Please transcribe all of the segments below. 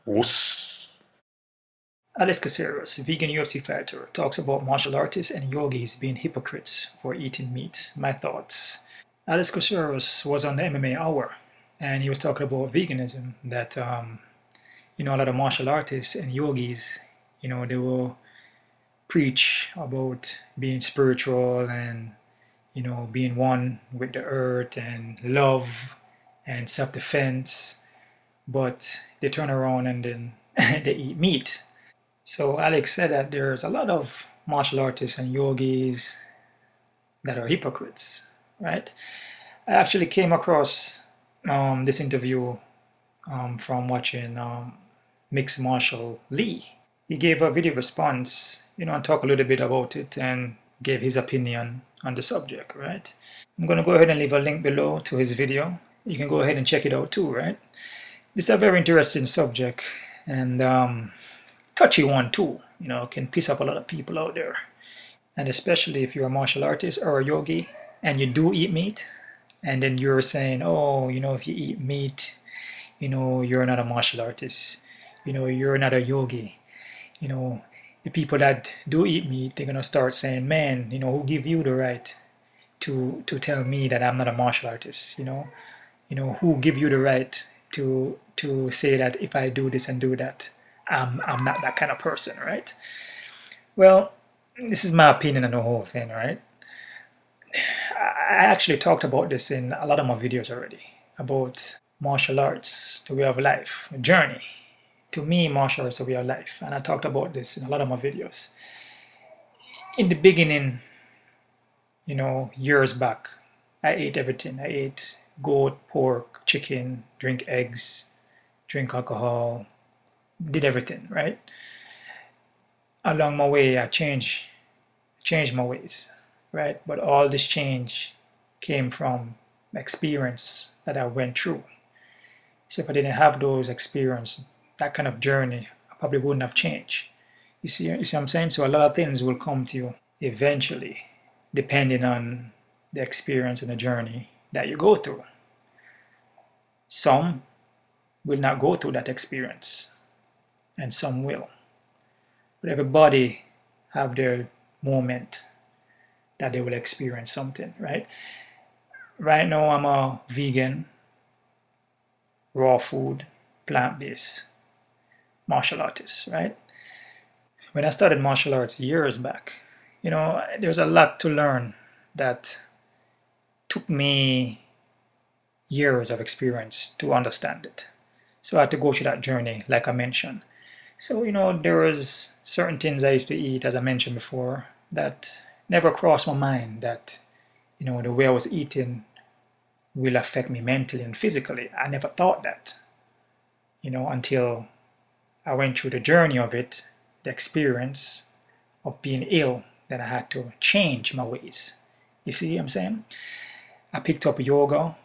Whoosh. Alex Caceres, vegan UFC fighter, talks about martial artists and yogis being hypocrites for eating meat. My thoughts. Alex Caceres was on the MMA Hour, and he was talking about veganism. That a lot of martial artists and yogis, they will preach about being spiritual and being one with the earth and love and self-defense, but they turn around and then they eat meat. So Alex said that there's a lot of martial artists and yogis that are hypocrites, right? I actually came across this interview from watching Mixed Martial Lee. He gave a video response, and talk a little bit about it and gave his opinion on the subject, right? I'm going to go ahead and leave a link below to his video. You can go ahead and check it out too, right? It's a very interesting subject and touchy one too. Can piss off a lot of people out there. And especially if you're a martial artist or a yogi and you do eat meat, and then you're saying, oh, if you eat meat, you're not a martial artist, you're not a yogi. The people that do eat meat, they're gonna start saying, man, who give you the right to tell me that I'm not a martial artist? Who give you the right to say that if I do this and do that, I'm not that kind of person, right? Well, this is my opinion on the whole thing, right? I actually talked about this in a lot of my videos already, about martial arts, the way of life, a journey. To me, martial arts is a way of life, and I talked about this in a lot of my videos. In the beginning, years back, I ate everything. I ate goat, pork, chicken, drink eggs, drink alcohol, did everything, right? Along my way, I changed my ways, right? But all this change came from experience that I went through. So if I didn't have those experience, that kind of journey, I probably wouldn't have changed. You see what I'm saying? So a lot of things will come to you eventually, depending on the experience and the journey that you go through. Some will not go through that experience, and some will. But everybody have their moment that they will experience something, right? Right now, I'm a vegan, raw food, plant-based martial artist, right? When I started martial arts years back, there's a lot to learn that took me years of experience to understand it. So I had to go through that journey, like I mentioned. So, there was certain things I used to eat, as I mentioned before, that never crossed my mind that, the way I was eating will affect me mentally and physically. I never thought that, until I went through the journey of it, the experience of being ill, that I had to change my ways. You see what I'm saying? I picked up yoga,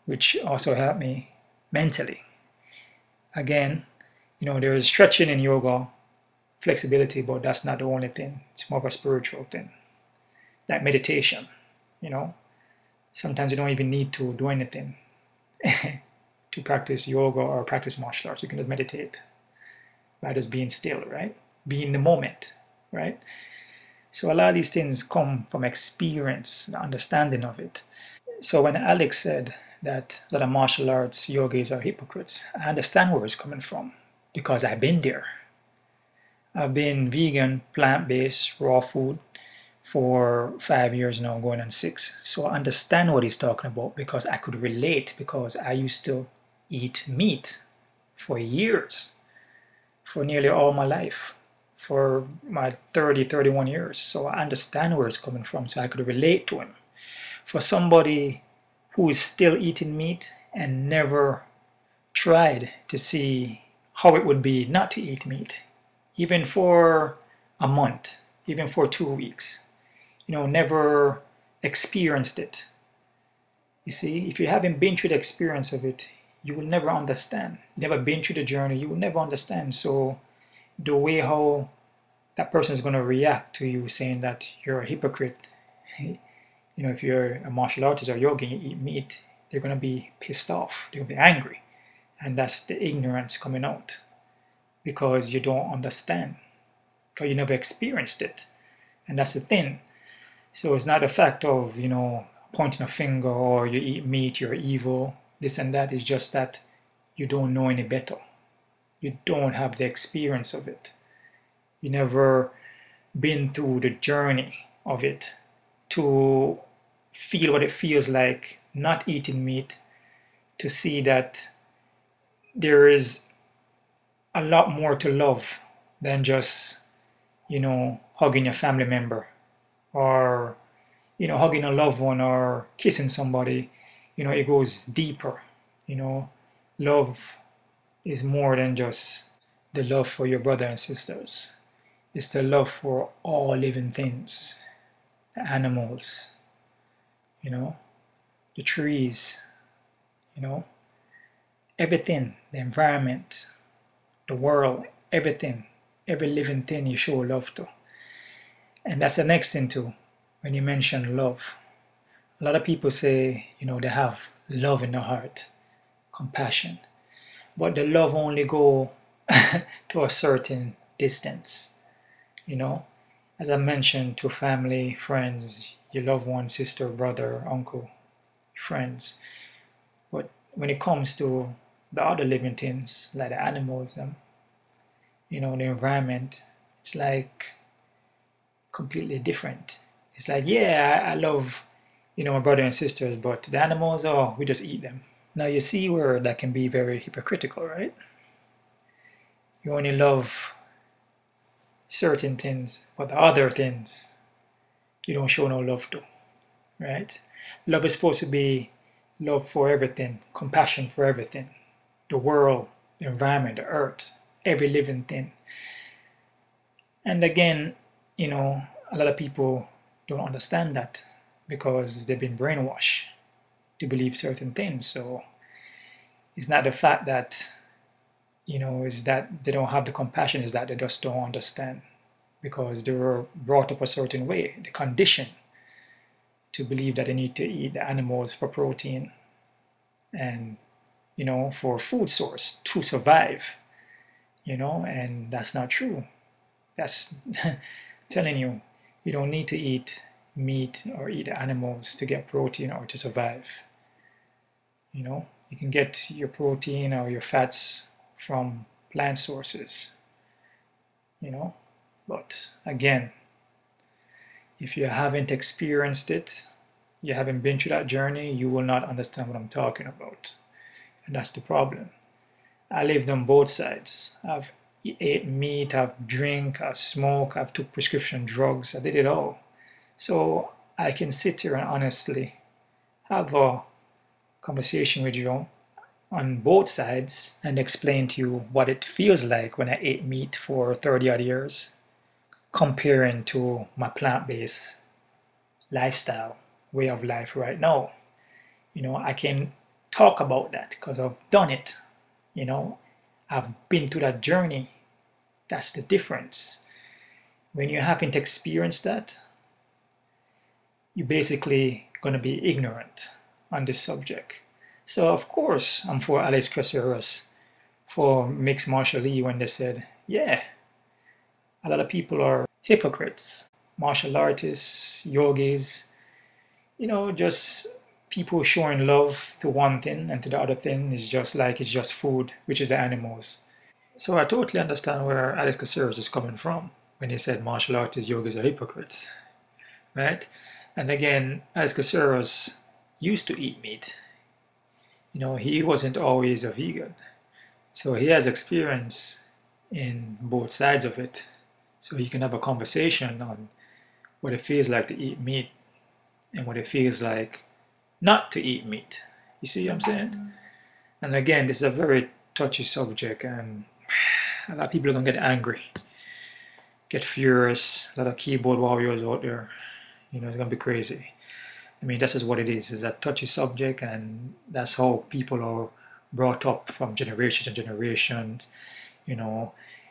which also helped me mentally. Again, there is stretching in yoga, flexibility, but that's not the only thing. It's more of a spiritual thing, like meditation. Sometimes you don't even need to do anything to practice yoga or practice martial arts. You can just meditate by just being still, right? Be in the moment, right? So a lot of these things come from experience, the understanding of it. So when Alex said that a lot of martial arts yogis are hypocrites, I understand where it's coming from because I've been there. I've been vegan, plant-based, raw food for 5 years now, going on 6. So I understand what he's talking about because I could relate, because I used to eat meat for years, for nearly all my life, for my 31 years. So I understand where it's coming from, so I could relate to him. For somebody who is still eating meat and never tried to see how it would be not to eat meat, even for a month, even for 2 weeks, never experienced it. You see, if you haven't been through the experience of it, you will never understand. You never been through the journey, you will never understand. So the way how that person is going to react to you saying that you're a hypocrite, if you're a martial artist or yogi and you eat meat, they're going to be pissed off, they're going to be angry. And that's the ignorance coming out. because you don't understand, because you never experienced it. And that's the thing. So it's not a fact of, pointing a finger or you eat meat, you're evil, this and that. It's just that you don't know any better. You don't have the experience of it. You never been through the journey of it to feel what it feels like not eating meat, to see that there is a lot more to love than just, hugging your family member or, hugging a loved one or kissing somebody. It goes deeper. Love is more than just the love for your brother and sisters. It's the love for all living things, the animals, the trees, everything, the environment, the world, everything, every living thing you show love to. And that's the next thing too, when you mention love. A lot of people say, they have love in their heart, compassion. But the love only go to a certain distance, As I mentioned, to family, friends, your loved one, sister, brother, uncle, friends. But when it comes to the other living things, like the animals, the environment, it's like completely different. It's like, yeah, I love, my brother and sisters, but the animals, oh, we just eat them. Now you see where that can be very hypocritical, right? You only love certain things, but the other things you don't show no love to, right? Love is supposed to be love for everything, compassion for everything, the world, the environment, the earth, every living thing. And again, a lot of people don't understand that because they've been brainwashed to believe certain things. So it's not the fact that, is that they don't have the compassion, is that they just don't understand because they were brought up a certain way, the condition to believe that they need to eat the animals for protein and, for food source to survive, and that's not true. That's telling you, you don't need to eat meat or eat animals to get protein or to survive. You can get your protein or your fats from plant sources, But again, if you haven't experienced it, you haven't been through that journey, you will not understand what I'm talking about. And that's the problem. I lived on both sides. I've ate meat, I've drank, I've smoked, I've took prescription drugs, I did it all. So I can sit here and honestly have a conversation with you on both sides and explain to you what it feels like when I ate meat for 30 odd years comparing to my plant-based lifestyle, way of life right now. I can talk about that because I've done it. I've been through that journey. That's the difference. When you haven't experienced that, you're basically going to be ignorant on this subject. So of course, I'm for Alex Caceres, for mixed martial Lee, when they said, yeah, a lot of people are hypocrites, martial artists, yogis, just people showing love to one thing and to the other thing is just like it's just food, which is the animals. So I totally understand where Alex Caceres is coming from when he said martial artists, yogis are hypocrites, right? And again, Alex Caceres used to eat meat. He wasn't always a vegan. So he has experience in both sides of it. So he can have a conversation on what it feels like to eat meat and what it feels like not to eat meat. You see what I'm saying? And again, this is a very touchy subject and a lot of people are going to get angry, get furious, a lot of keyboard warriors out there. It's going to be crazy. I mean, this is what it is. It's a touchy subject, and that's how people are brought up from generation to generation.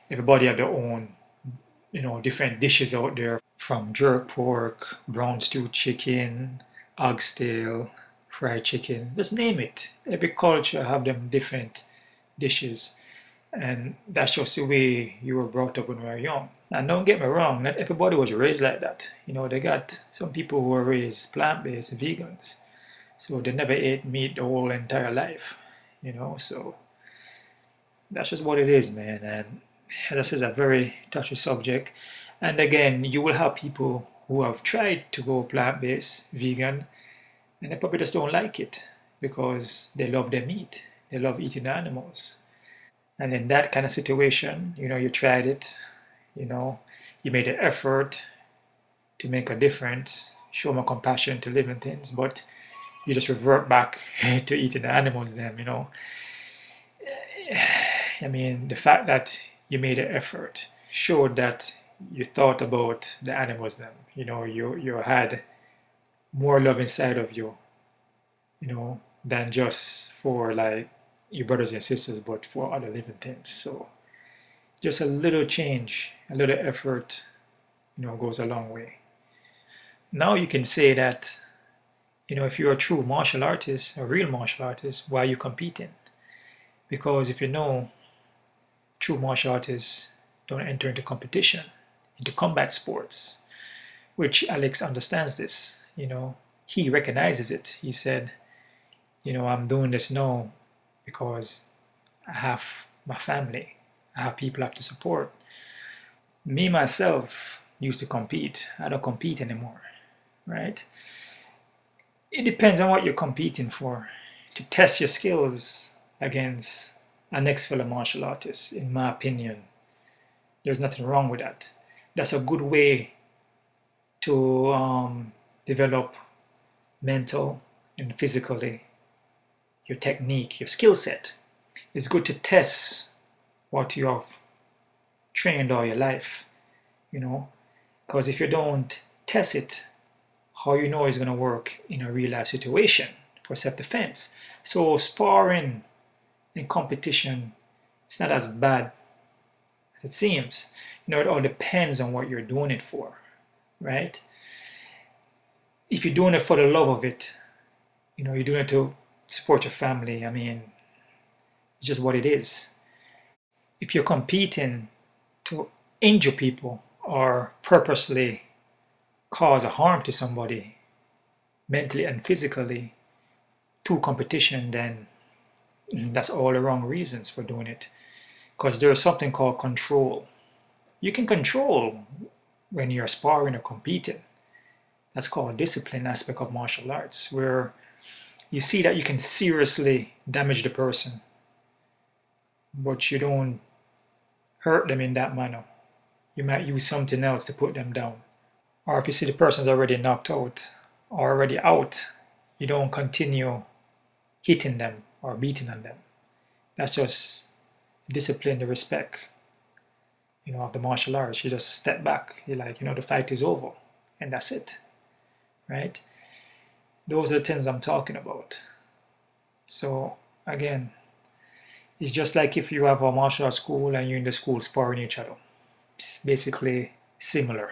Everybody have their own, different dishes out there, from jerk pork, brown stewed chicken, oxtail, fried chicken, just name it. Every culture have them different dishes. And that's just the way you were brought up when you were young. And don't get me wrong, not everybody was raised like that. You know, they got some people who were raised plant-based vegans. So they never ate meat the whole entire life. You know, so that's just what it is, man. And this is a very touchy subject. And again, you will have people who have tried to go plant-based vegan and they probably just don't like it because they love their meat. They love eating animals. And in that kind of situation, you know, you tried it, you know, you made an effort to make a difference, show more compassion to living things, but you just revert back to eating the animals then, you know. I mean, the fact that you made an effort showed that you thought about the animals then, you know, you had more love inside of you, you know, than just for like your brothers and sisters, but for other living things. So just a little change, a little effort, you know, goes a long way. Now you can say that, you know, if you're a true martial artist, a real martial artist, why are you competing? Because if you know, true martial artists don't enter into competition, into combat sports, which Alex understands this, you know, he recognizes it. He said, you know, I'm doing this now because I have my family, I have people I have to support. Me, myself, used to compete. I don't compete anymore, right? It depends on what you're competing for. To test your skills against a next fellow martial artist, in my opinion, there's nothing wrong with that. That's a good way to develop mental and physically your technique, your skill set. It's good to test what you have trained all your life, you know, because if you don't test it, how you know it's going to work in a real life situation for self-defense. So sparring in competition, it's not as bad as it seems. You know, it all depends on what you're doing it for, right? If you're doing it for the love of it, you know, you're doing it to support your family, I mean, it's just what it is. If you're competing to injure people or purposely cause a harm to somebody mentally and physically through competition, then that's all the wrong reasons for doing it. Because there's something called control. You can control when you're sparring or competing. That's called discipline aspect of martial arts, where you see that you can seriously damage the person, but you don't hurt them in that manner. You might use something else to put them down. Or if you see the person's already knocked out or already out, you don't continue hitting them or beating on them. That's just discipline, the respect, you know, of the martial arts. You just step back. You're like, you know, the fight is over, and that's it, right? Those are the things I'm talking about. So again, it's just like if you have a martial arts school and you're in the school sparring each other. It's basically similar.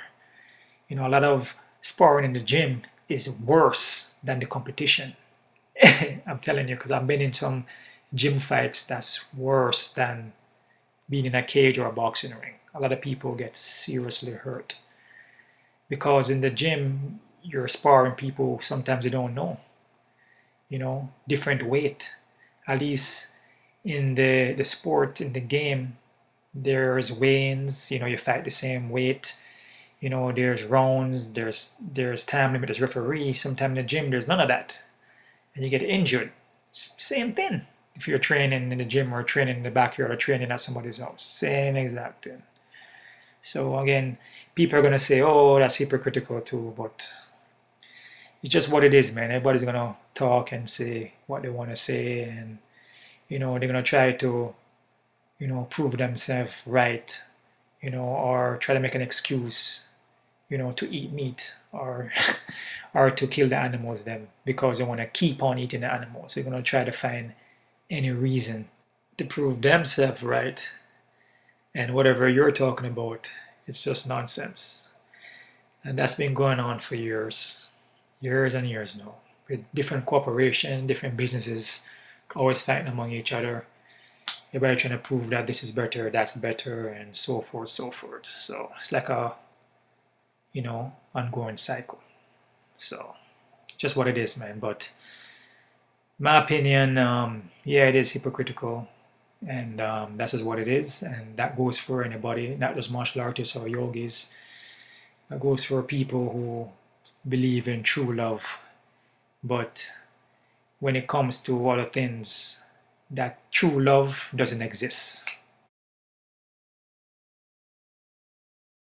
You know, a lot of sparring in the gym is worse than the competition. I'm telling you, because I've been in some gym fights that's worse than being in a cage or a boxing ring. A lot of people get seriously hurt because in the gym you're sparring people sometimes you don't know, you know, different weight. At least in the sport, in the game, there's weigh-ins, you know, you fight the same weight, you know, there's rounds, there's time limit, there's referee. Sometimes in the gym there's none of that and you get injured. Same thing if you're training in the gym or training in the backyard or training at somebody's house. Same exact thing. So again, people are going to say, oh, that's hypocritical too, but it's just what it is, man. Everybody's going to talk and say what they want to say, and, you know, they're going to try to, you know, prove themselves right, you know, or try to make an excuse, you know, to eat meat or or to kill the animals then because they want to keep on eating the animals. So they're going to try to find any reason to prove themselves right. And whatever you're talking about, it's just nonsense. And that's been going on for years, years and years now, with different corporations, different businesses always fighting among each other. everybody trying to prove that this is better, that's better, and so forth, so forth. So it's like a, you know, ongoing cycle. So just what it is, man. But my opinion, yeah, it is hypocritical, and that's just what it is, and that goes for anybody, not just martial artists or yogis. That goes for people who believe in true love, but when it comes to other things, that true love doesn't exist.